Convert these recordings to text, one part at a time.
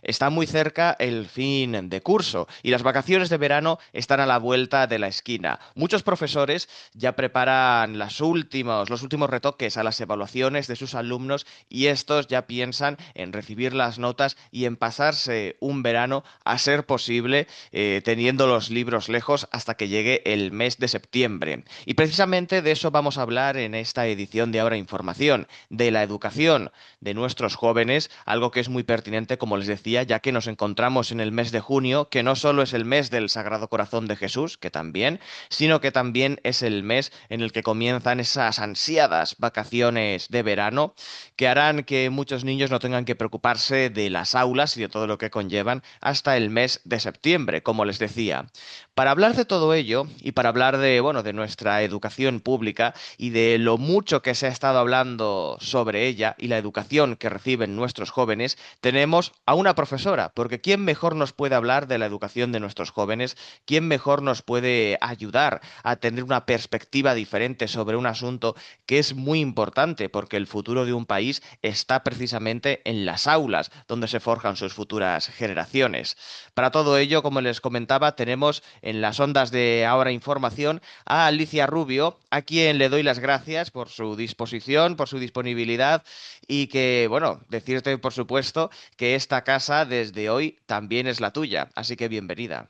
Está muy cerca el fin de curso y las vacaciones de verano están a la vuelta de la esquina. Muchos profesores ya preparan los últimos retoques a las evaluaciones de sus alumnos y estos ya piensan en recibir las notas y en pasarse un verano a ser posible teniendo los libros lejos hasta que llegue el mes de septiembre. Y precisamente de eso vamos a hablar en esta edición de Ahora Información, de la educación de nuestros jóvenes, algo que es muy pertinente, como les decía, ya que nos encontramos en el mes de junio, que no solo es el mes del Sagrado Corazón de Jesús, que también, sino que también es el mes en el que comienzan esas ansiadas vacaciones de verano que harán que muchos niños no tengan que preocuparse de las aulas y de todo lo que conllevan hasta el mes de septiembre, como les decía. Para hablar de todo ello y para hablar de, bueno, de nuestra educación pública y de lo mucho que se ha estado hablando sobre ella y la educación que reciben nuestros jóvenes, tenemos a una profesora, porque ¿quién mejor nos puede hablar de la educación de nuestros jóvenes? ¿Quién mejor nos puede ayudar a tener una perspectiva diferente sobre un asunto que es muy importante, porque el futuro de un país está precisamente en las aulas, donde se forjan sus futuras generaciones? Para todo ello, como les comentaba, tenemos en las ondas de Ahora Información a Alicia Rubio, a quien le doy las gracias por su disposición, por su disponibilidad y que, bueno, decirte, por supuesto, que esta casa desde hoy también es la tuya, así que bienvenida.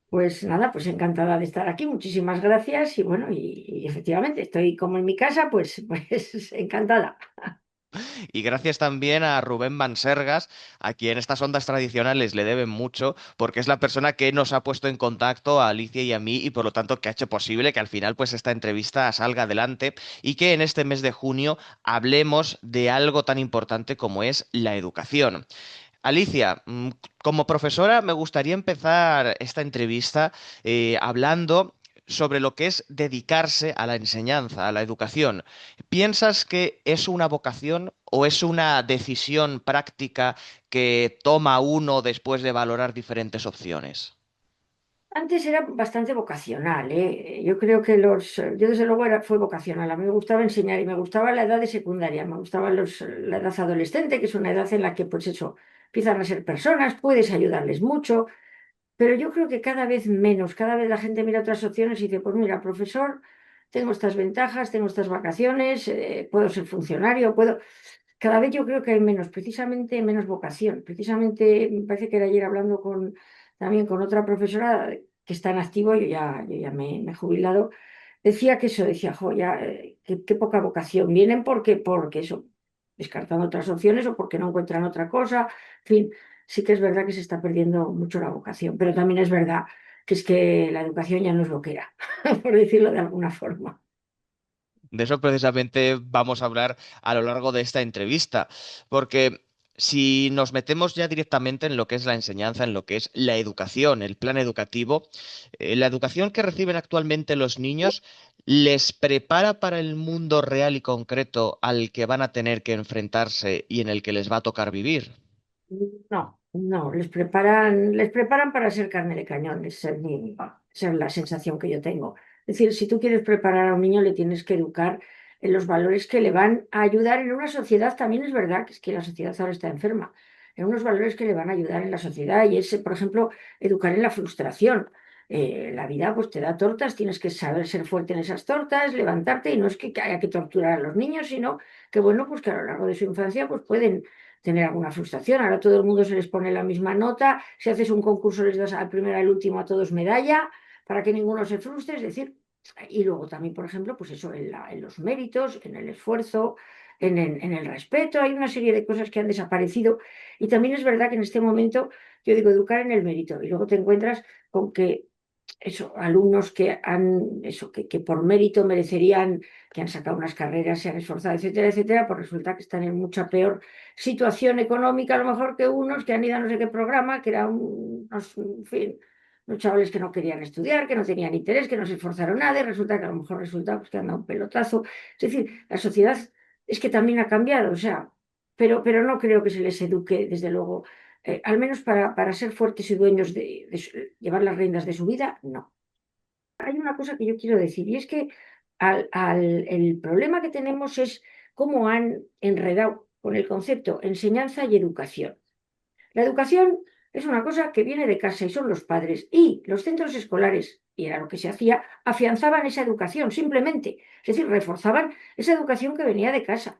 Pues nada, pues encantada de estar aquí, muchísimas gracias y bueno, y efectivamente estoy como en mi casa, pues encantada. Y gracias también a Rubén Bansergas, a quien estas ondas tradicionales le deben mucho, porque es la persona que nos ha puesto en contacto a Alicia y a mí y por lo tanto que ha hecho posible que al final pues esta entrevista salga adelante y que en este mes de junio hablemos de algo tan importante como es la educación. Alicia, como profesora me gustaría empezar esta entrevista hablando sobre lo que es dedicarse a la enseñanza, a la educación. ¿Piensas que es una vocación o es una decisión práctica que toma uno después de valorar diferentes opciones? Antes era bastante vocacional, ¿eh? Yo creo que yo desde luego fue vocacional. A mí me gustaba enseñar y me gustaba la edad de secundaria, me gustaba la edad adolescente, que es una edad en la que, pues eso, empiezan a ser personas, puedes ayudarles mucho, pero yo creo que cada vez menos, cada vez la gente mira otras opciones y dice, pues mira, profesor, tengo estas ventajas, tengo estas vacaciones, puedo ser funcionario, puedo... Cada vez yo creo que hay menos, precisamente menos vocación. Precisamente me parece que era ayer hablando también con otra profesora que está en activo, yo ya me he jubilado, decía que eso, decía, jo, ya, qué poca vocación. Vienen porque eso, descartando otras opciones o porque no encuentran otra cosa. En fin, sí que es verdad que se está perdiendo mucho la vocación, pero también es verdad que es que la educación ya no es lo que era, por decirlo de alguna forma. De eso precisamente vamos a hablar a lo largo de esta entrevista, porque si nos metemos ya directamente en lo que es la enseñanza, en lo que es la educación, el plan educativo, la educación que reciben actualmente los niños les prepara para el mundo real y concreto al que van a tener que enfrentarse y en el que les va a tocar vivir. No, no, les preparan para ser carne de cañón, esa es la sensación que yo tengo. Es decir, si tú quieres preparar a un niño, le tienes que educar en los valores que le van a ayudar en una sociedad, también es verdad que es que la sociedad ahora está enferma, en unos valores que le van a ayudar en la sociedad y es, por ejemplo, educar en la frustración. La vida pues te da tortas, tienes que saber ser fuerte en esas tortas, levantarte y no es que haya que torturar a los niños, sino que bueno, pues que a lo largo de su infancia pues pueden tener alguna frustración. Ahora todo el mundo se les pone la misma nota. Si haces un concurso les das al primero y al último a todos medalla para que ninguno se frustre. Es decir, y luego también, por ejemplo, pues eso, en los méritos, en el esfuerzo, en el respeto. Hay una serie de cosas que han desaparecido. Y también es verdad que en este momento, yo digo, educar en el mérito. Y luego te encuentras con que eso, alumnos que por mérito merecerían, que han sacado unas carreras, se han esforzado, etcétera, etcétera, pues resulta que están en mucha peor situación económica a lo mejor que unos que han ido a no sé qué programa, que eran en fin, unos chavales que no querían estudiar, que no tenían interés, que no se esforzaron nada, y resulta que a lo mejor resulta pues, que han dado un pelotazo. Es decir, la sociedad es que también ha cambiado, o sea, pero no creo que se les eduque, desde luego, al menos para ser fuertes y dueños llevar las riendas de su vida, no. Hay una cosa que yo quiero decir, y es que el problema que tenemos es cómo han enredado con el concepto enseñanza y educación. La educación es una cosa que viene de casa y son los padres. Y los centros escolares, y era lo que se hacía, afianzaban esa educación simplemente. Es decir, reforzaban esa educación que venía de casa.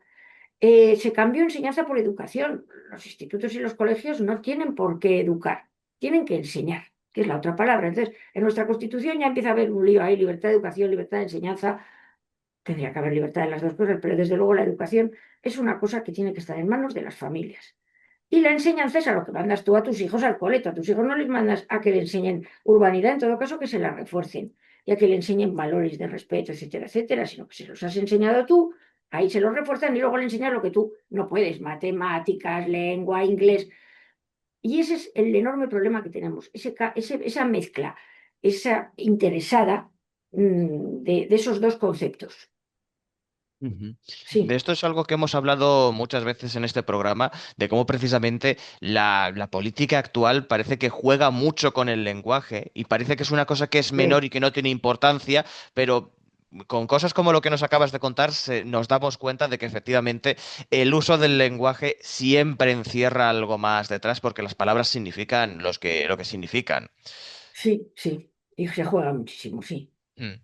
Se cambió enseñanza por educación. Los institutos y los colegios no tienen por qué educar, tienen que enseñar, que es la otra palabra. Entonces, en nuestra Constitución ya empieza a haber un lío ahí, libertad de educación, libertad de enseñanza. Tendría que haber libertad en las dos cosas, pero desde luego la educación es una cosa que tiene que estar en manos de las familias. Y la enseñanza es a lo que mandas tú a tus hijos al cole. Tú a tus hijos no les mandas a que le enseñen urbanidad, en todo caso que se la refuercen y a que le enseñen valores de respeto, etcétera, etcétera, sino que se los has enseñado tú, ahí se los refuerzan y luego le enseñas lo que tú no puedes, matemáticas, lengua, inglés. Y ese es el enorme problema que tenemos, esa mezcla, esa interesada de esos dos conceptos. Ujú. De Sí, esto es algo que hemos hablado muchas veces en este programa, de cómo precisamente la política actual parece que juega mucho con el lenguaje y parece que es una cosa que es menor sí. y que no tiene importancia, pero con cosas como lo que nos acabas de contar nos damos cuenta de que efectivamente el uso del lenguaje siempre encierra algo más detrás porque las palabras significan lo que significan. Sí, sí, y se juega muchísimo, sí. Mm.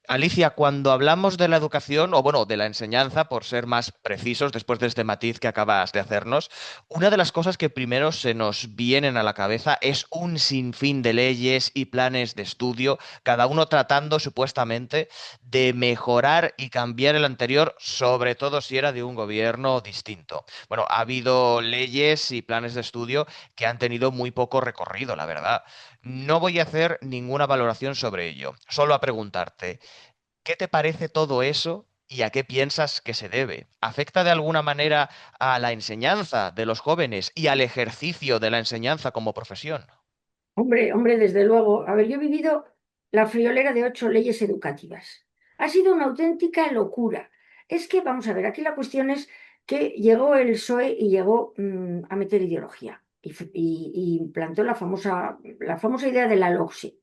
Alicia, cuando hablamos de la educación, o bueno, de la enseñanza, por ser más precisos, después de este matiz que acabas de hacernos, una de las cosas que primero se nos vienen a la cabeza es un sinfín de leyes y planes de estudio, cada uno tratando supuestamente de mejorar y cambiar el anterior, sobre todo si era de un gobierno distinto. Bueno, ha habido leyes y planes de estudio que han tenido muy poco recorrido, la verdad. No voy a hacer ninguna valoración sobre ello, solo a preguntarte. ¿Qué te parece todo eso y a qué piensas que se debe? ¿Afecta de alguna manera a la enseñanza de los jóvenes y al ejercicio de la enseñanza como profesión? Hombre, hombre, desde luego. A ver, yo he vivido la friolera de 8 leyes educativas. Ha sido una auténtica locura. Es que, vamos a ver, aquí la cuestión es que llegó el PSOE y llegó a meter ideología y implantó la famosa idea de la LOGSE.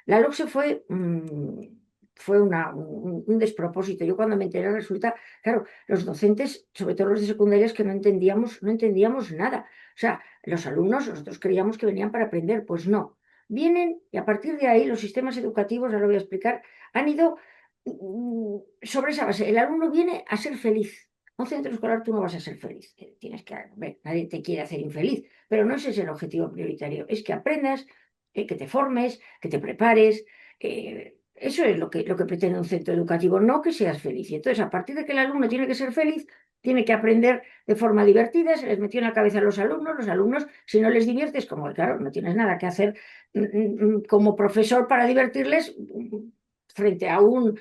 La LOGSE fue un despropósito. Yo cuando me enteré resulta, claro, los docentes, sobre todo los de secundarias, que no entendíamos nada. O sea, los alumnos, nosotros creíamos que venían para aprender, pues no. Vienen y a partir de ahí los sistemas educativos, ahora lo voy a explicar, han ido sobre esa base. El alumno viene a ser feliz. Un centro escolar tú no vas a ser feliz. Tienes que, ver, nadie te quiere hacer infeliz, pero no ese es el objetivo prioritario. Es que aprendas, que te formes, que te prepares. Eso es lo que pretende un centro educativo, no que seas feliz. Y entonces, a partir de que el alumno tiene que ser feliz, tiene que aprender de forma divertida, se les metió en la cabeza a los alumnos, si no les diviertes, como que, claro, no tienes nada que hacer como profesor para divertirles frente a un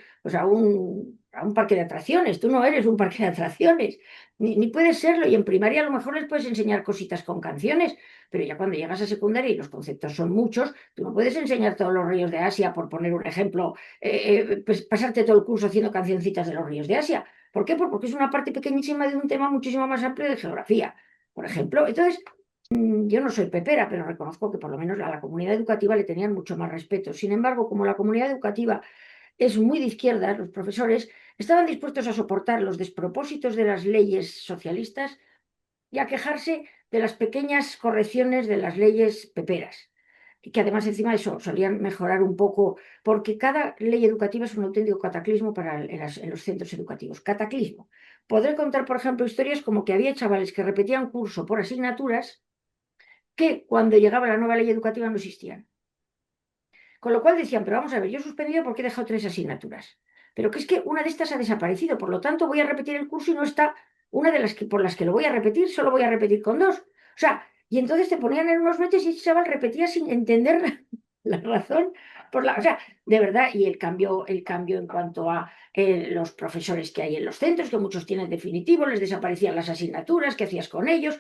parque de atracciones. Tú no eres un parque de atracciones, ni puedes serlo. Y en primaria a lo mejor les puedes enseñar cositas con canciones, pero ya cuando llegas a secundaria y los conceptos son muchos, tú no puedes enseñar todos los ríos de Asia, por poner un ejemplo, pues pasarte todo el curso haciendo cancioncitas de los ríos de Asia. ¿Por qué? Pues porque es una parte pequeñísima de un tema muchísimo más amplio de geografía, por ejemplo. Entonces, yo no soy pepera, pero reconozco que por lo menos a la comunidad educativa le tenían mucho más respeto. Sin embargo, como la comunidad educativa es muy de izquierdas, los profesores estaban dispuestos a soportar los despropósitos de las leyes socialistas y a quejarse de las pequeñas correcciones de las leyes peperas. Y que además encima de eso solían mejorar un poco, porque cada ley educativa es un auténtico cataclismo en los centros educativos. Cataclismo. Podré contar, por ejemplo, historias como que había chavales que repetían curso por asignaturas que cuando llegaba la nueva ley educativa no existían. Con lo cual decían, pero vamos a ver, yo he suspendido porque he dejado 3 asignaturas. Pero que es que una de estas ha desaparecido, por lo tanto voy a repetir el curso y no está una de las que por las que lo voy a repetir, solo voy a repetir con dos. O sea, y entonces te ponían en unos meses y ese chaval repetía sin entender la razón o sea, de verdad, y el cambio en cuanto a los profesores que hay en los centros, que muchos tienen definitivo, les desaparecían las asignaturas, ¿qué hacías con ellos?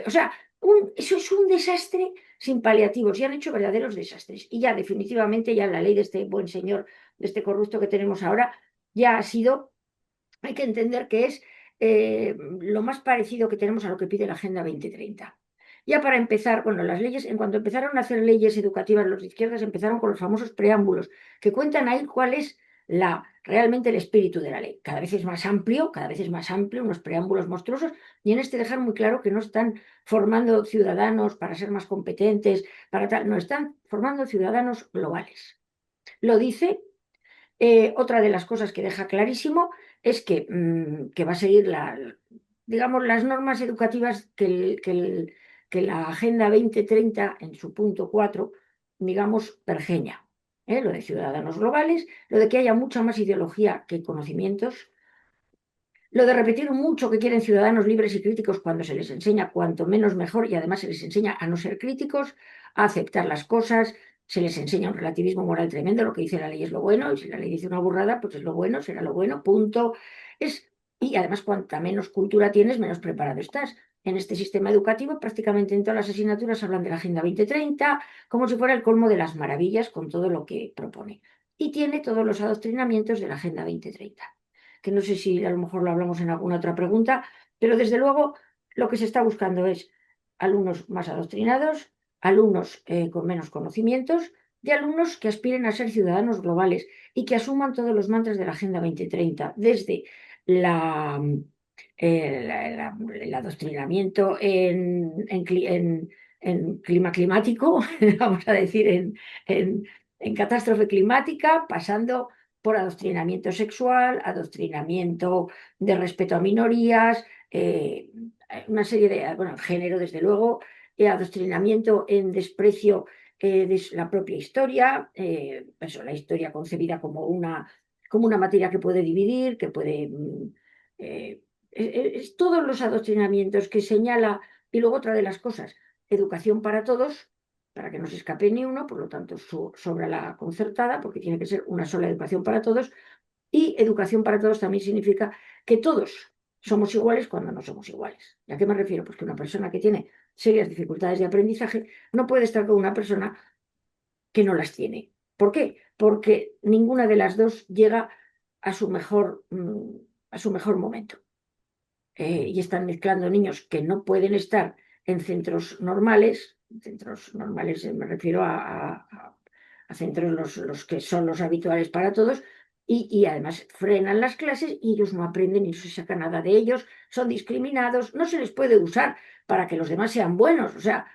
O sea, eso es un desastre sin paliativos y han hecho verdaderos desastres. Y ya definitivamente, ya la ley de este buen señor, de este corrupto que tenemos ahora, ya ha sido, hay que entender que es lo más parecido que tenemos a lo que pide la Agenda 2030. Ya para empezar, bueno, las leyes, en cuanto empezaron a hacer leyes educativas los de izquierdas, empezaron con los famosos preámbulos, que cuentan ahí cuál es la realmente el espíritu de la ley. Cada vez es más amplio, unos preámbulos monstruosos, y en este dejar muy claro que no están formando ciudadanos para ser más competentes, para tal, no, están formando ciudadanos globales. Lo dice. Otra de las cosas que deja clarísimo es que va a seguir digamos, las normas educativas que la Agenda 2030 en su punto 4, digamos, pergeña. Lo de ciudadanos globales, lo de que haya mucha más ideología que conocimientos, lo de repetir mucho que quieren ciudadanos libres y críticos cuando se les enseña cuanto menos mejor, y además se les enseña a no ser críticos, a aceptar las cosas, se les enseña un relativismo moral tremendo, lo que dice la ley es lo bueno, y si la ley dice una burrada, pues es lo bueno, será lo bueno, punto. Y además, cuanta menos cultura tienes, menos preparado estás. En este sistema educativo, prácticamente en todas las asignaturas hablan de la Agenda 2030 como si fuera el colmo de las maravillas con todo lo que propone. Y tiene todos los adoctrinamientos de la Agenda 2030, que no sé si a lo mejor lo hablamos en alguna otra pregunta, pero desde luego lo que se está buscando es alumnos más adoctrinados, alumnos con menos conocimientos, y alumnos que aspiren a ser ciudadanos globales y que asuman todos los mantras de la Agenda 2030, desde la, el adoctrinamiento en clima climático, vamos a decir, en catástrofe climática, pasando por adoctrinamiento sexual, adoctrinamiento de respeto a minorías, una serie de, bueno, género desde luego, adoctrinamiento en desprecio de la propia historia, eso, la historia concebida como una materia que puede dividir, que puede... es todos los adoctrinamientos que señala, y luego otra de las cosas, educación para todos, para que no se escape ni uno, por lo tanto sobra la concertada, porque tiene que ser una sola educación para todos, y educación para todos también significa que todos somos iguales cuando no somos iguales. ¿Y a qué me refiero? Pues que una persona que tiene serias dificultades de aprendizaje no puede estar con una persona que no las tiene. ¿Por qué? Porque ninguna de las dos llega a su a su mejor momento. Y están mezclando niños que no pueden estar en centros normales me refiero a centros los que son los habituales para todos, y además frenan las clases y ellos no aprenden y no se saca nada de ellos, son discriminados, no se les puede usar para que los demás sean buenos, o sea,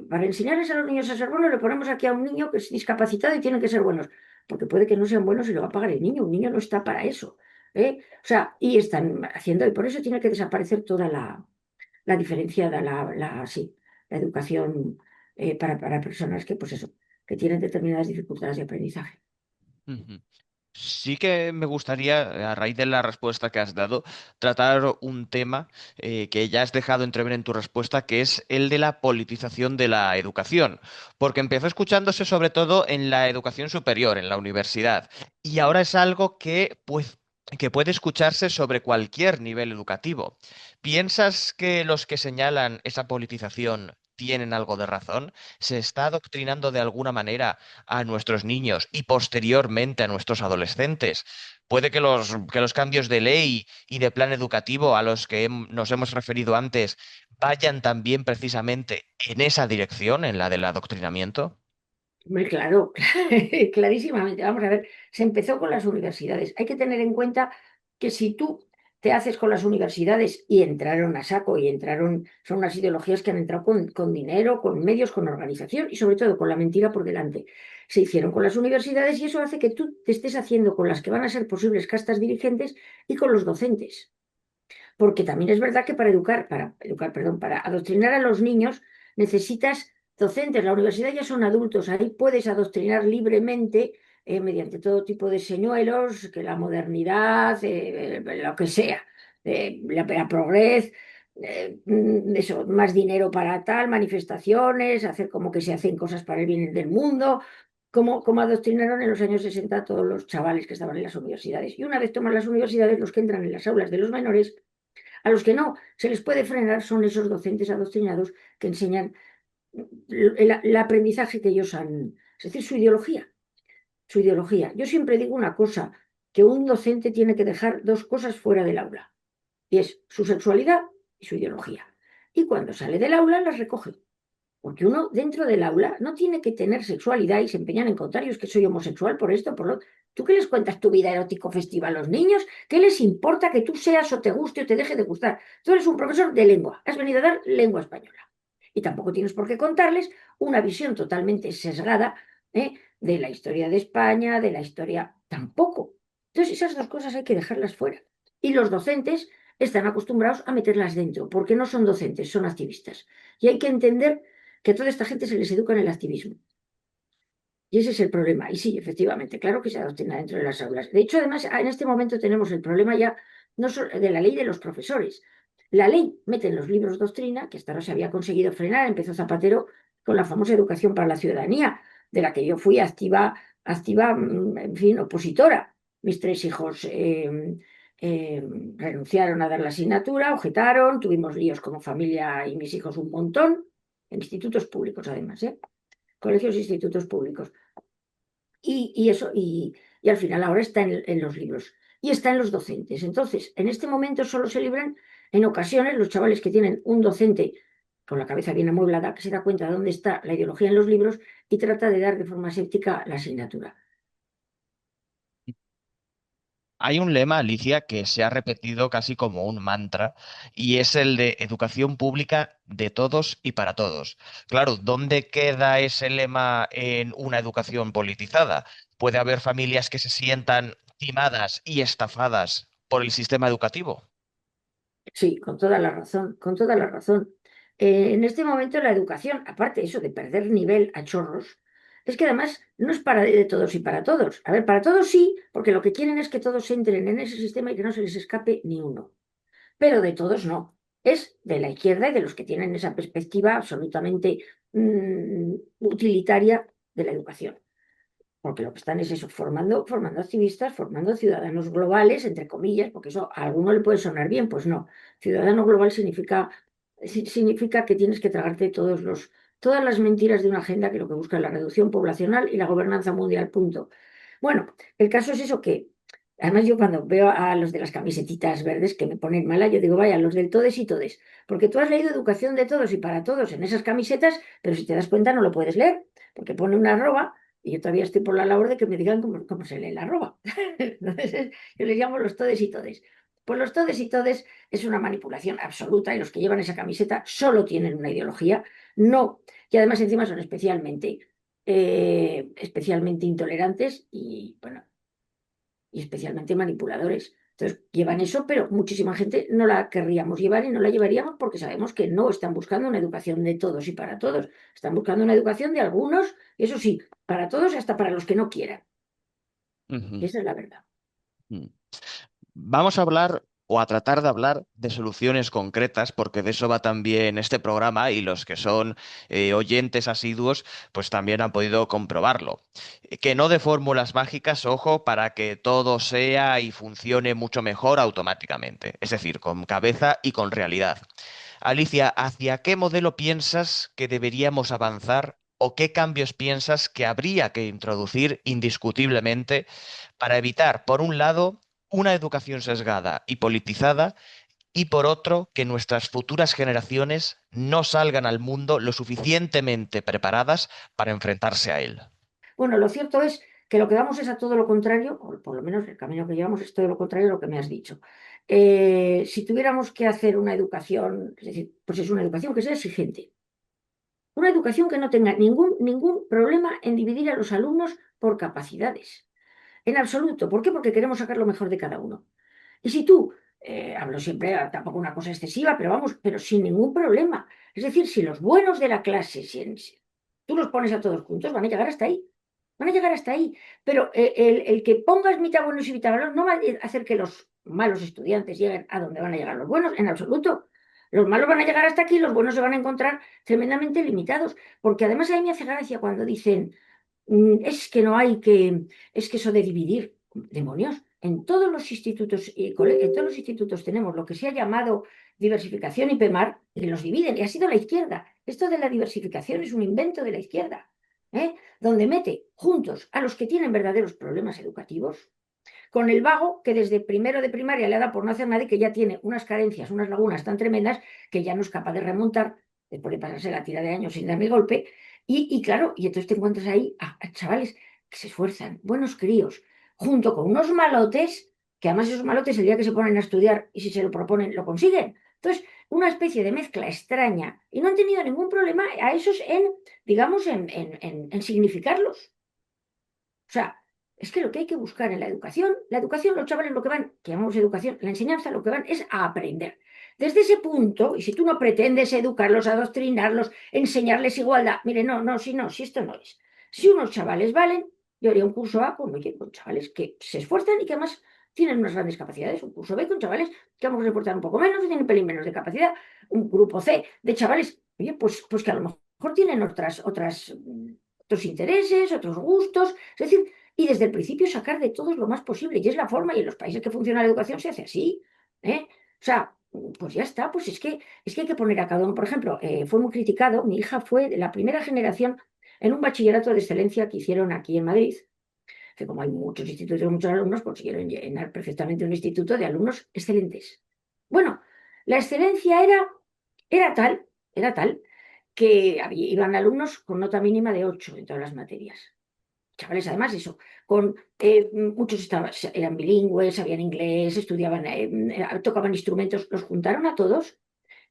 para enseñarles a los niños a ser buenos le ponemos aquí a un niño que es discapacitado y tienen que ser buenos, porque puede que no sean buenos y lo va a pagar el niño, un niño no está para eso. O sea, y están haciendo, y por eso tiene que desaparecer toda la diferenciada, sí, la educación para personas que, pues eso, que tienen determinadas dificultades de aprendizaje. Ujú. Sí que me gustaría, a raíz de la respuesta que has dado, tratar un tema que ya has dejado entrever en tu respuesta, que es el de la politización de la educación, porque empezó escuchándose sobre todo en la educación superior, en la universidad, y ahora es algo que puede escucharse sobre cualquier nivel educativo. ¿Piensas que los que señalan esa politización tienen algo de razón? ¿Se está adoctrinando de alguna manera a nuestros niños y posteriormente a nuestros adolescentes? Puede que los cambios de ley y de plan educativo a los que nos hemos referido antes vayan también precisamente en esa dirección, en la del adoctrinamiento. Muy claro, clarísimamente. Vamos a ver, se empezó con las universidades. Hay que tener en cuenta que si tú te haces con las universidades y entraron a saco y entraron, son unas ideologías que han entrado con dinero, con medios, con organización y sobre todo con la mentira por delante. Se hicieron con las universidades y eso hace que tú te estés haciendo con las que van a ser posibles castas dirigentes y con los docentes. Porque también es verdad que perdón, para adoctrinar a los niños necesitas docentes. La universidad ya son adultos, ahí puedes adoctrinar libremente mediante todo tipo de señuelos, que la modernidad, lo que sea, la progres, eso, más dinero para tal, manifestaciones, hacer como que se hacen cosas para el bien del mundo. Como adoctrinaron en los años 60 a todos los chavales que estaban en las universidades. Y una vez toman las universidades, los que entran en las aulas de los menores, a los que no se les puede frenar son esos docentes adoctrinados que enseñan el aprendizaje que ellos han, es decir, su ideología, su ideología. Yo siempre digo una cosa, que un docente tiene que dejar dos cosas fuera del aula, y es su sexualidad y su ideología. Y cuando sale del aula las recoge. Porque uno dentro del aula no tiene que tener sexualidad y se empeñan en contar, yo es que soy homosexual por esto, por lo... ¿Tú qué les cuentas tu vida erótico festiva a los niños? ¿Qué les importa que tú seas o te guste o te deje de gustar? Tú eres un profesor de lengua, has venido a dar lengua española. Y tampoco tienes por qué contarles una visión totalmente sesgada, de la historia de España, de la historia... Tampoco. Entonces esas dos cosas hay que dejarlas fuera. Y los docentes están acostumbrados a meterlas dentro, porque no son docentes, son activistas. Y hay que entender que a toda esta gente se les educa en el activismo. Y ese es el problema. Y sí, efectivamente, claro que se adoctrina dentro de las aulas. De hecho, además, en este momento tenemos el problema ya no solo de la ley de los profesores. La ley mete en los libros doctrina, que hasta ahora se había conseguido frenar, empezó Zapatero con la famosa educación para la ciudadanía, de la que yo fui activa, en fin, opositora. Mis tres hijos renunciaron a dar la asignatura, objetaron, tuvimos líos como familia y mis hijos un montón, en institutos públicos además, colegios e institutos públicos. Y al final ahora está en los libros y está en los docentes. Entonces, en este momento solo se libran en ocasiones los chavales que tienen un docente con la cabeza bien amueblada, que se da cuenta de dónde está la ideología en los libros y trata de dar de forma séptica la asignatura. Hay un lema, Alicia, que se ha repetido casi como un mantra, y es el de educación pública de todos y para todos. Claro, ¿dónde queda ese lema en una educación politizada? ¿Puede haber familias que se sientan timadas y estafadas por el sistema educativo? Sí, con toda la razón, con toda la razón. En este momento la educación, aparte de eso de perder nivel a chorros, es que además no es para de todos y para todos. A ver, para todos sí, porque lo que quieren es que todos entren en ese sistema y que no se les escape ni uno. Pero de todos no. Es de la izquierda y de los que tienen esa perspectiva absolutamente utilitaria de la educación. Porque lo que están es eso, formando activistas, formando ciudadanos globales, entre comillas, porque eso a alguno le puede sonar bien, pues no. Ciudadano global significa que tienes que tragarte todas las mentiras de una agenda que lo que busca es la reducción poblacional y la gobernanza mundial, punto. Bueno, el caso es eso que, además yo cuando veo a los de las camisetitas verdes que me ponen mala, yo digo, vaya, los del todes y todes, porque tú has leído educación de todos y para todos en esas camisetas, pero si te das cuenta no lo puedes leer, porque pone una arroba y yo todavía estoy por la labor de que me digan cómo se lee la arroba. Entonces, yo les llamo los todes y todes. Pues los todes y todes es una manipulación absoluta y los que llevan esa camiseta solo tienen una ideología, no, y además encima son especialmente intolerantes y, bueno, y especialmente manipuladores. Entonces, llevan eso, pero muchísima gente no la querríamos llevar y no la llevaríamos porque sabemos que no están buscando una educación de todos y para todos. Están buscando una educación de algunos, y eso sí, para todos y hasta para los que no quieran. Ujú. Esa es la verdad. Mm. Vamos a hablar o a tratar de hablar de soluciones concretas, porque de eso va también este programa y los que son oyentes asiduos, pues también han podido comprobarlo. Que no de fórmulas mágicas, ojo, para que todo sea y funcione mucho mejor automáticamente, es decir, con cabeza y con realidad. Alicia, ¿hacia qué modelo piensas que deberíamos avanzar o qué cambios piensas que habría que introducir indiscutiblemente para evitar, por un lado, una educación sesgada y politizada y por otro, que nuestras futuras generaciones no salgan al mundo lo suficientemente preparadas para enfrentarse a él? Bueno, lo cierto es que lo que vamos es a todo lo contrario, o por lo menos el camino que llevamos es todo lo contrario a lo que me has dicho. Si tuviéramos que hacer una educación, es decir, pues es una educación que sea exigente. Una educación que no tenga ningún problema en dividir a los alumnos por capacidades. En absoluto. ¿Por qué? Porque queremos sacar lo mejor de cada uno. Y si tú, hablo siempre, tampoco una cosa excesiva, pero vamos, pero sin ningún problema. Es decir, si los buenos de la clase, si tú los pones a todos juntos, van a llegar hasta ahí. Van a llegar hasta ahí. Pero el que pongas mitad buenos y mitad malos no va a hacer que los malos estudiantes lleguen a donde van a llegar los buenos, en absoluto. Los malos van a llegar hasta aquí, los buenos se van a encontrar tremendamente limitados. Porque además a mí me hace gracia cuando dicen, es que no hay que, es que eso de dividir, demonios. En todos los institutos en todos los institutos tenemos lo que se ha llamado diversificación y PEMAR, y los dividen, y ha sido la izquierda. Esto de la diversificación es un invento de la izquierda, donde mete juntos a los que tienen verdaderos problemas educativos, con el vago que desde primero de primaria le da por no hacer nada y que ya tiene unas carencias, unas lagunas tan tremendas que ya no es capaz de remontar, después de pasarse la tira de años sin darme golpe. Y claro, y entonces te encuentras ahí a chavales que se esfuerzan, buenos críos, junto con unos malotes, que además esos malotes el día que se ponen a estudiar y si se lo proponen, lo consiguen. Entonces, una especie de mezcla extraña. Y no han tenido ningún problema a esos en, digamos, en significarlos. O sea, es que lo que hay que buscar en la educación, los chavales lo que van, que llamamos educación, la enseñanza, lo que van es a aprender. Desde ese punto, y si tú no pretendes educarlos, adoctrinarlos, enseñarles igualdad, mire, no, si esto no es. Si unos chavales valen, yo haría un curso A con, oye, con chavales que se esfuerzan y que además tienen unas grandes capacidades, un curso B con chavales que vamos a reportar un poco menos y tienen un pelín menos de capacidad, un grupo C de chavales, oye, pues que a lo mejor tienen otros intereses, otros gustos, es decir, y desde el principio sacar de todos lo más posible. Y es la forma, y en los países que funciona la educación se hace así. ¿Eh? O sea, pues ya está, pues es que hay que poner a cada uno. Por ejemplo, fue muy criticado, mi hija fue de la primera generación en un bachillerato de excelencia que hicieron aquí en Madrid, que como hay muchos institutos y muchos alumnos, consiguieron llenar perfectamente un instituto de alumnos excelentes. Bueno, la excelencia era tal que iban alumnos con nota mínima de 8 en todas las materias. Chavales, además, eso, muchos eran bilingües, sabían inglés, estudiaban, tocaban instrumentos, los juntaron a todos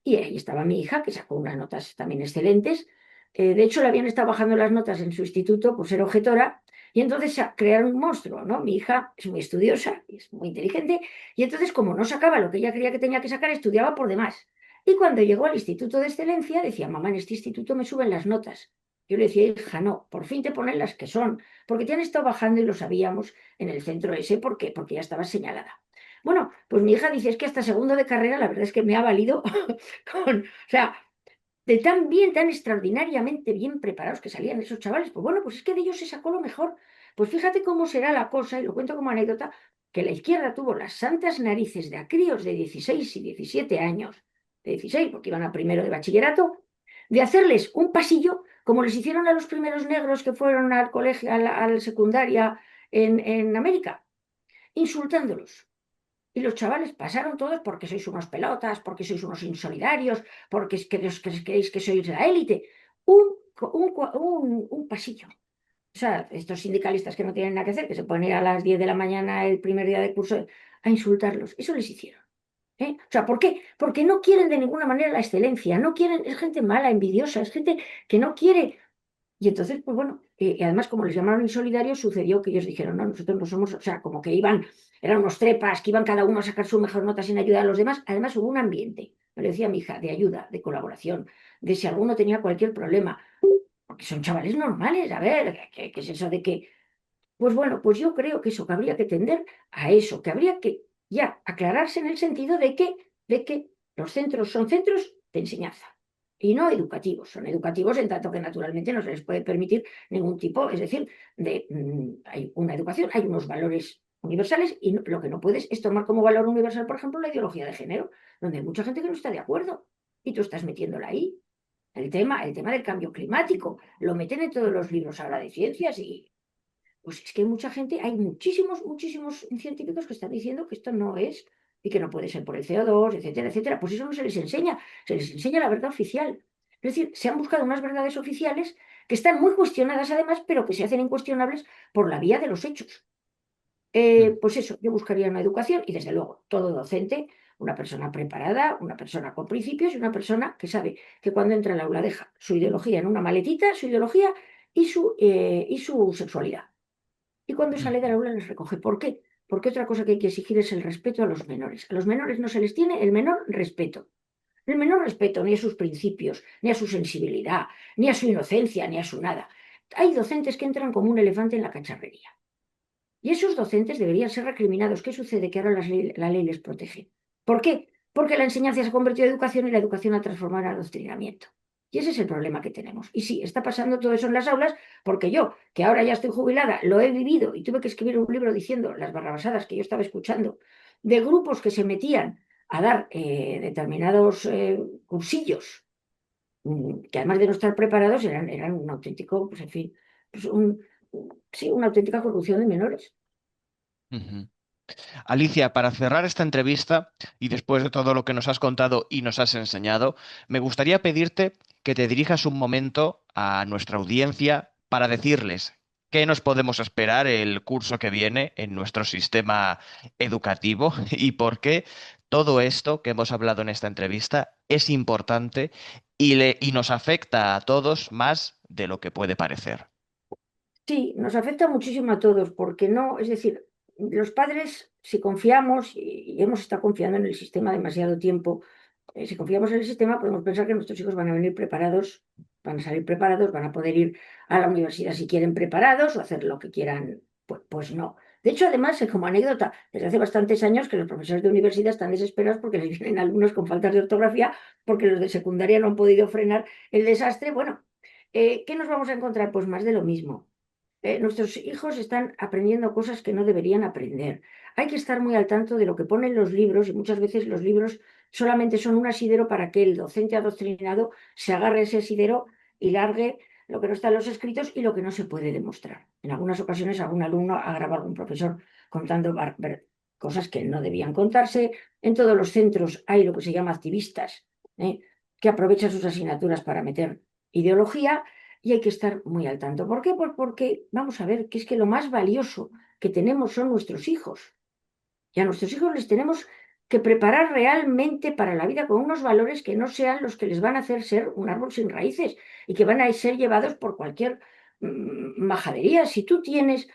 y ahí estaba mi hija, que sacó unas notas también excelentes. De hecho, le habían estado bajando las notas en su instituto por ser objetora y entonces crearon un monstruo, ¿no? Mi hija es muy estudiosa y es muy inteligente y entonces, como no sacaba lo que ella creía que tenía que sacar, estudiaba por demás. Y cuando llegó al instituto de excelencia, decía, mamá, en este instituto me suben las notas. Yo le decía, hija, no, por fin te ponen las que son, porque te han estado bajando y lo sabíamos en el centro ese, ¿por qué? Porque ya estabas señalada. Bueno, pues mi hija dice, es que hasta segundo de carrera la verdad es que me ha valido o sea, de tan bien, tan extraordinariamente bien preparados que salían esos chavales, pues bueno, pues es que de ellos se sacó lo mejor. Pues fíjate cómo será la cosa, y lo cuento como anécdota, que la izquierda tuvo las santas narices de a críos de 16 y 17 años, de 16 porque iban a primero de bachillerato, de hacerles un pasillo, como les hicieron a los primeros negros que fueron al colegio, a la secundaria en América, insultándolos. Y los chavales pasaron todos porque sois unos pelotas, porque sois unos insolidarios, porque es que creéis que sois la élite. Un pasillo. O sea, estos sindicalistas que no tienen nada que hacer, que se ponen a las 10 de la mañana el primer día de curso a insultarlos. Eso les hicieron. O sea, ¿por qué? Porque no quieren de ninguna manera la excelencia, no quieren, es gente mala, envidiosa, es gente que no quiere. Y entonces, pues bueno, y además como les llamaron insolidarios, sucedió que ellos dijeron, no, nosotros no somos, o sea, como que eran unos trepas, que iban cada uno a sacar su mejor nota sin ayudar a los demás. Además hubo un ambiente, me lo decía mi hija, de ayuda, de colaboración, de si alguno tenía cualquier problema, porque son chavales normales, a ver, ¿qué es eso de que? Pues bueno, pues yo creo que eso, que habría que tender a eso, que habría que ya aclararse en el sentido de que los centros son centros de enseñanza y no educativos. Son educativos en tanto que naturalmente no se les puede permitir ningún tipo, es decir, hay una educación, hay unos valores universales y lo que no puedes es tomar como valor universal, por ejemplo, la ideología de género, donde hay mucha gente que no está de acuerdo y tú estás metiéndola ahí. El tema del cambio climático, lo meten en todos los libros ahora de ciencias y pues es que hay mucha gente, hay muchísimos científicos que están diciendo que esto no es y que no puede ser por el CO2, etcétera, etcétera. Pues eso no se les enseña la verdad oficial. Es decir, se han buscado unas verdades oficiales que están muy cuestionadas además, pero que se hacen incuestionables por la vía de los hechos. Mm. Pues eso, yo buscaría una educación y desde luego todo docente, una persona preparada, una persona con principios y una persona que sabe que cuando entra al aula deja su ideología en una maletita, su ideología y su sexualidad. Y cuando sale del Ujú. aula les recoge. ¿Por qué? Porque otra cosa que hay que exigir es el respeto a los menores. A los menores no se les tiene el menor respeto. El menor respeto ni a sus principios, ni a su sensibilidad, ni a su inocencia, ni a su nada. Hay docentes que entran como un elefante en la cacharrería. Y esos docentes deberían ser recriminados. ¿Qué sucede? Que ahora la ley les protege. ¿Por qué? Porque la enseñanza se ha convertido en educación y la educación ha transformado en adoctrinamiento. Y ese es el problema que tenemos. Y sí, está pasando todo eso en las aulas, porque yo, que ahora ya estoy jubilada, lo he vivido y tuve que escribir un libro diciendo las barrabasadas que yo estaba escuchando de grupos que se metían a dar determinados cursillos, que además de no estar preparados eran un auténtico, pues en fin, pues sí, una auténtica corrupción de menores. Ujú. Alicia, para cerrar esta entrevista y después de todo lo que nos has contado y nos has enseñado, me gustaría pedirte que te dirijas un momento a nuestra audiencia para decirles qué nos podemos esperar el curso que viene en nuestro sistema educativo y por qué todo esto que hemos hablado en esta entrevista es importante y nos afecta a todos más de lo que puede parecer. Sí, nos afecta muchísimo a todos, porque no, es decir, los padres, si confiamos y hemos estado confiando en el sistema demasiado tiempo, si confiamos en el sistema, podemos pensar que nuestros hijos van a venir preparados, van a salir preparados, van a poder ir a la universidad si quieren preparados o hacer lo que quieran. Pues no. De hecho, además, como anécdota, desde hace bastantes años que los profesores de universidad están desesperados porque les vienen alumnos con faltas de ortografía, porque los de secundaria no han podido frenar el desastre. Bueno, ¿qué nos vamos a encontrar? Pues más de lo mismo. Nuestros hijos están aprendiendo cosas que no deberían aprender. Hay que estar muy al tanto de lo que ponen los libros y muchas veces los libros solamente son un asidero para que el docente adoctrinado se agarre ese asidero y largue lo que no está en los escritos y lo que no se puede demostrar. En algunas ocasiones algún alumno ha grabado a algún profesor contando cosas que no debían contarse. En todos los centros hay lo que se llama activistas, que aprovechan sus asignaturas para meter ideología y hay que estar muy al tanto. ¿Por qué? Pues porque vamos a ver que es que lo más valioso que tenemos son nuestros hijos. Y a nuestros hijos les tenemos que preparar realmente para la vida con unos valores que no sean los que les van a hacer ser un árbol sin raíces y que van a ser llevados por cualquier majadería. Si tú tienes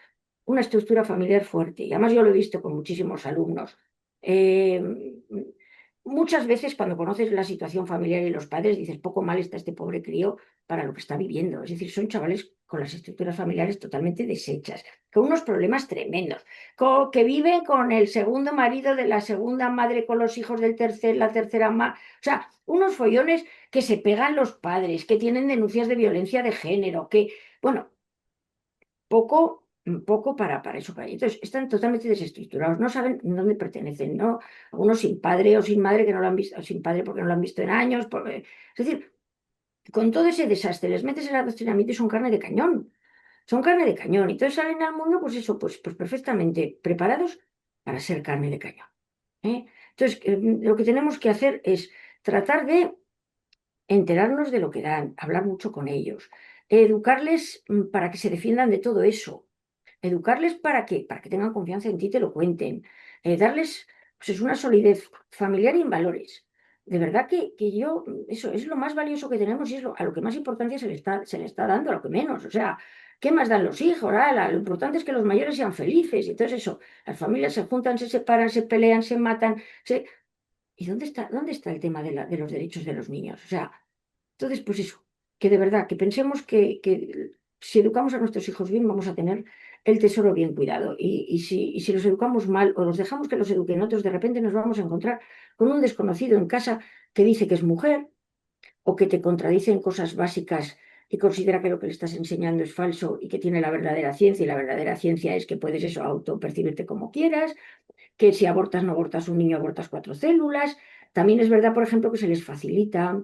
una estructura familiar fuerte, y además yo lo he visto con muchísimos alumnos, eh, muchas veces cuando conoces la situación familiar y los padres dices, poco mal está este pobre crío para lo que está viviendo. Es decir, son chavales con las estructuras familiares totalmente deshechas, con unos problemas tremendos, que viven con el segundo marido de la segunda madre, con los hijos del tercer, la tercera madre. O sea, unos follones que se pegan los padres, que tienen denuncias de violencia de género, que, bueno, poco para eso. Entonces, están totalmente desestructurados, no saben dónde pertenecen, ¿no? Algunos sin padre o sin madre que no lo han visto, o sin padre porque no lo han visto en años. Es decir, con todo ese desastre les metes el adoctrinamiento y son carne de cañón. Son carne de cañón. Y entonces salen al mundo, pues eso, pues perfectamente preparados para ser carne de cañón. ¿Eh? Entonces, lo que tenemos que hacer es tratar de enterarnos de lo que dan, hablar mucho con ellos, educarles para que se defiendan de todo eso, educarles para que tengan confianza en ti y te lo cuenten, darles pues es una solidez familiar y en valores. De verdad que yo, eso es lo más valioso que tenemos y es a lo que más importancia se le está dando, a lo que menos. O sea, ¿qué más dan los hijos? Lo importante es que los mayores sean felices y entonces eso, las familias se juntan, se separan, se pelean, se matan. ¿Y dónde está el tema de los derechos de los niños? O sea, entonces, pues eso, que de verdad, que pensemos que si educamos a nuestros hijos bien, vamos a tener el tesoro bien cuidado. Y si los educamos mal o los dejamos que los eduquen otros, de repente nos vamos a encontrar con un desconocido en casa que dice que es mujer o que te contradice en cosas básicas y considera que lo que le estás enseñando es falso y que tiene la verdadera ciencia. Y la verdadera ciencia es que puedes eso autopercibirte como quieras, que si abortas no abortas un niño, abortas cuatro células. También es verdad, por ejemplo, que se les facilita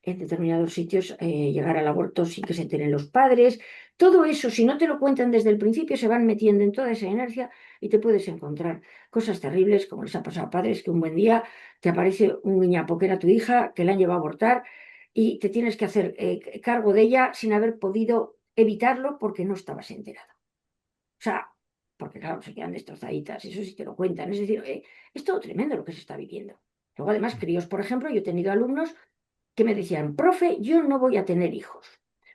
en determinados sitios llegar al aborto sin que se enteren los padres. Todo eso, si no te lo cuentan desde el principio, se van metiendo en toda esa inercia y te puedes encontrar cosas terribles, como les ha pasado a padres, que un buen día te aparece un guiñapo que era tu hija, que la han llevado a abortar y te tienes que hacer cargo de ella sin haber podido evitarlo porque no estabas enterado. O sea, porque claro, se quedan destrozaditas, eso sí te lo cuentan. Es decir, es todo tremendo lo que se está viviendo. Luego, además, críos, por ejemplo, yo he tenido alumnos que me decían, profe, yo no voy a tener hijos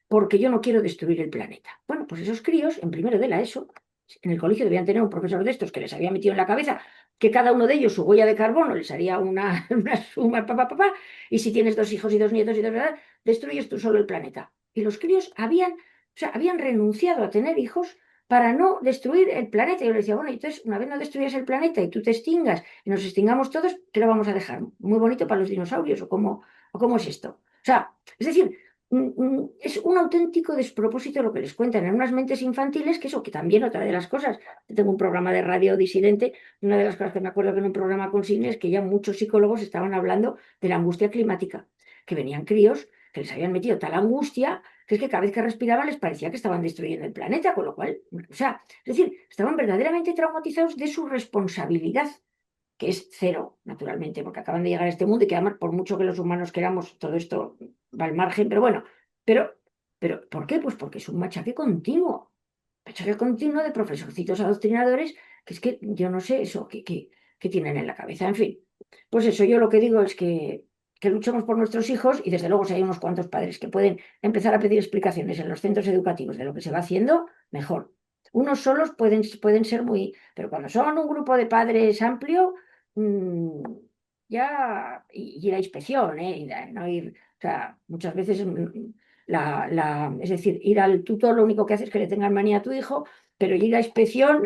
porque yo no quiero destruir el planeta. Bueno, pues esos críos, en primero de la ESO, en el colegio debían tener un profesor de estos que les había metido en la cabeza que cada uno de ellos su huella de carbono les haría una suma, y si tienes dos hijos y dos nietos y dos, ¿verdad? Destruyes tú solo el planeta. Y los críos habían renunciado a tener hijos para no destruir el planeta. Y yo les decía, bueno, entonces, una vez no destruyas el planeta y tú te extingas y nos extingamos todos, ¿qué lo vamos a dejar? ¿Muy bonito para los dinosaurios? ¿O cómo es esto? O sea, es decir, es un auténtico despropósito lo que les cuentan en unas mentes infantiles, que eso, que también otra de las cosas, yo tengo un programa de radio disidente, una de las cosas que me acuerdo que en un programa con Cine es que ya muchos psicólogos estaban hablando de la angustia climática, que venían críos que les habían metido tal angustia que es que cada vez que respiraban les parecía que estaban destruyendo el planeta, con lo cual, o sea, es decir, estaban verdaderamente traumatizados de su responsabilidad, que es cero, naturalmente, porque acaban de llegar a este mundo y que además, por mucho que los humanos queramos, todo esto va al margen, pero bueno, pero, ¿por qué? Pues porque es un machaque continuo de profesorcitos adoctrinadores, que es que yo no sé eso que tienen en la cabeza, en fin. Pues eso, yo lo que digo es que luchemos por nuestros hijos y desde luego si hay unos cuantos padres que pueden empezar a pedir explicaciones en los centros educativos de lo que se va haciendo, mejor. Unos solos pueden ser muy, pero cuando son un grupo de padres amplio, mm, ya y ir a inspección, ¿eh? No ir, o sea, muchas veces es decir, ir al tutor lo único que hace es que le tengan manía a tu hijo, pero ir a inspección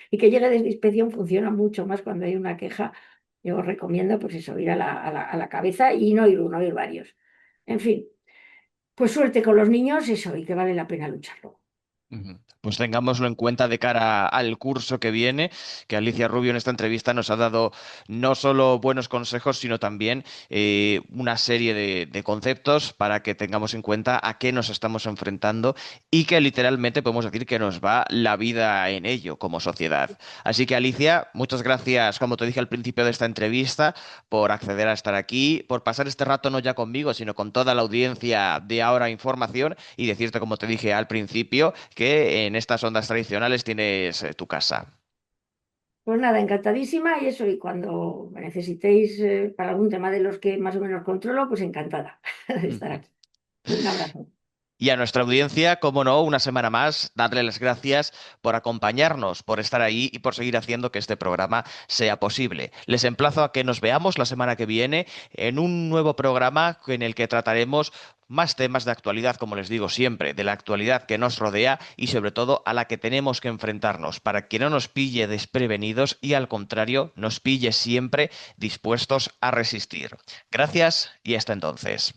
y que llegue desde inspección funciona mucho más cuando hay una queja. Yo os recomiendo, pues eso, ir a la cabeza y no ir uno, ir varios. En fin, pues suerte con los niños, eso, y que vale la pena lucharlo. Ujú. Pues tengámoslo en cuenta de cara al curso que viene, que Alicia Rubio en esta entrevista nos ha dado no solo buenos consejos, sino también una serie de conceptos para que tengamos en cuenta a qué nos estamos enfrentando y que literalmente podemos decir que nos va la vida en ello como sociedad. Así que Alicia, muchas gracias, como te dije al principio de esta entrevista, por acceder a estar aquí, por pasar este rato no ya conmigo, sino con toda la audiencia de Ahora Información y decirte, como te dije al principio, que en estas ondas tradicionales tienes tu casa. Pues nada, encantadísima y eso, y cuando me necesitéis para algún tema de los que más o menos controlo, pues encantada de estar Ujú. aquí. Un abrazo. Y a nuestra audiencia, como no, una semana más, darle las gracias por acompañarnos, por estar ahí y por seguir haciendo que este programa sea posible. Les emplazo a que nos veamos la semana que viene en un nuevo programa en el que trataremos más temas de actualidad, como les digo siempre, de la actualidad que nos rodea y sobre todo a la que tenemos que enfrentarnos, para que no nos pille desprevenidos y al contrario, nos pille siempre dispuestos a resistir. Gracias y hasta entonces.